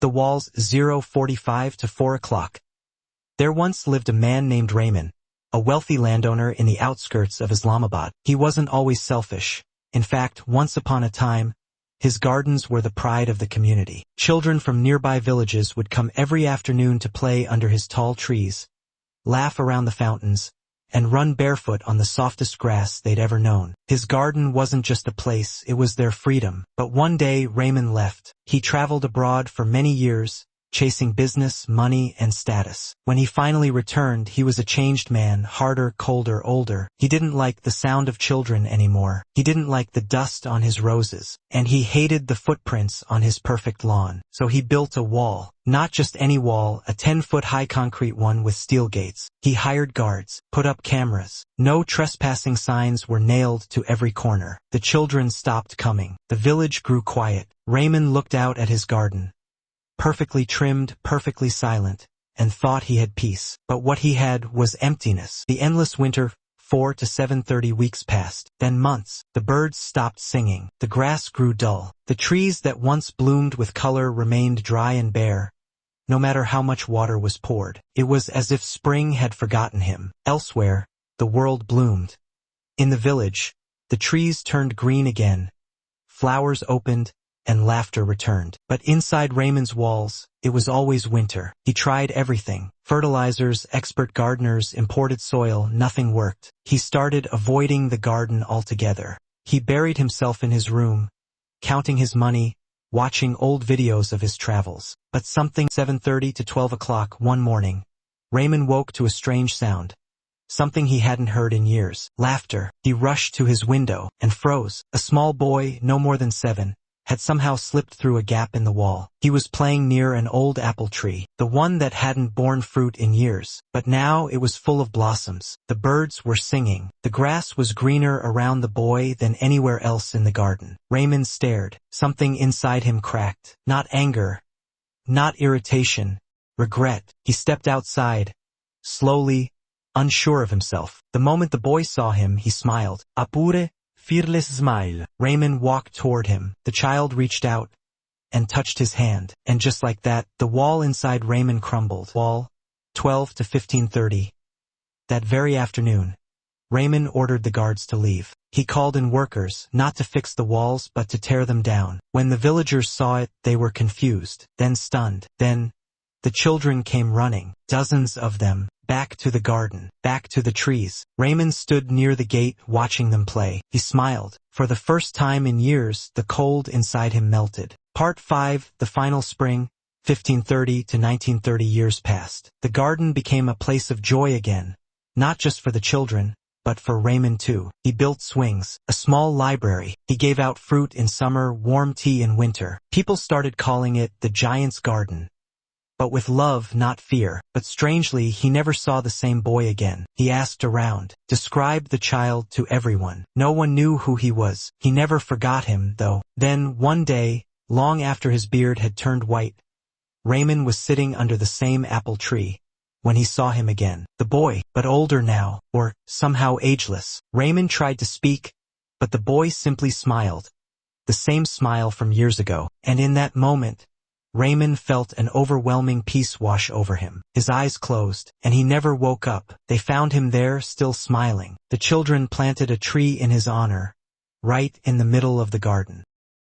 The walls 0:45 to 4 o'clock. There once lived a man named Raymond, a wealthy landowner in the outskirts of Islamabad. He wasn't always selfish. In fact, once upon a time, his gardens were the pride of the community. Children from nearby villages would come every afternoon to play under his tall trees, laugh around the fountains, and run barefoot on the softest grass they'd ever known. His garden wasn't just a place, it was their freedom. But one day Raymond left. He traveled abroad for many years, chasing business, money, and status. When he finally returned, he was a changed man, harder, colder, older. He didn't like the sound of children anymore. He didn't like the dust on his roses. And he hated the footprints on his perfect lawn. So he built a wall. Not just any wall, a 10-foot-high concrete one with steel gates. He hired guards, put up cameras. No trespassing signs were nailed to every corner. The children stopped coming. The village grew quiet. Raymond looked out at his garden, perfectly trimmed, perfectly silent, and thought he had peace. But what he had was emptiness. The endless winter, 4 to 7:30 weeks passed, then months. The birds stopped singing. The grass grew dull. The trees that once bloomed with color remained dry and bare, no matter how much water was poured. It was as if spring had forgotten him. Elsewhere, the world bloomed. In the village, the trees turned green again, flowers opened, and laughter returned. But inside Raymond's walls, it was always winter. He tried everything. Fertilizers, expert gardeners, imported soil, nothing worked. He started avoiding the garden altogether. He buried himself in his room, counting his money, watching old videos of his travels. But something 7:30 to 12 o'clock one morning, Raymond woke to a strange sound. Something he hadn't heard in years. Laughter. He rushed to his window and froze. A small boy, no more than 7, had somehow slipped through a gap in the wall. He was playing near an old apple tree, the one that hadn't borne fruit in years. But now it was full of blossoms. The birds were singing. The grass was greener around the boy than anywhere else in the garden. Raymond stared. Something inside him cracked. Not anger, not irritation, regret. He stepped outside, slowly, unsure of himself. The moment the boy saw him, he smiled. Apure, fearless smile. Raymond walked toward him. The child reached out and touched his hand. And just like that, the wall inside Raymond crumbled. Wall, 12 to 15:30. That very afternoon, Raymond ordered the guards to leave. He called in workers, not to fix the walls, but to tear them down. When the villagers saw it, they were confused, then stunned. Then, the children came running, dozens of them, back to the garden, back to the trees. Raymond stood near the gate watching them play. He smiled. For the first time in years, the cold inside him melted. Part 5, the final spring, 1530 to 1930 years passed. The garden became a place of joy again, not just for the children, but for Raymond too. He built swings, a small library. He gave out fruit in summer, warm tea in winter. People started calling it the Giant's Garden, but with love, not fear. But strangely, he never saw the same boy again. He asked around, described the child to everyone. No one knew who he was. He never forgot him, though. Then, one day, long after his beard had turned white, Raymond was sitting under the same apple tree when he saw him again. The boy, but older now, or somehow ageless. Raymond tried to speak, but the boy simply smiled, the same smile from years ago. And in that moment, Raymond felt an overwhelming peace wash over him. His eyes closed, and he never woke up. They found him there, still smiling. The children planted a tree in his honor, right in the middle of the garden.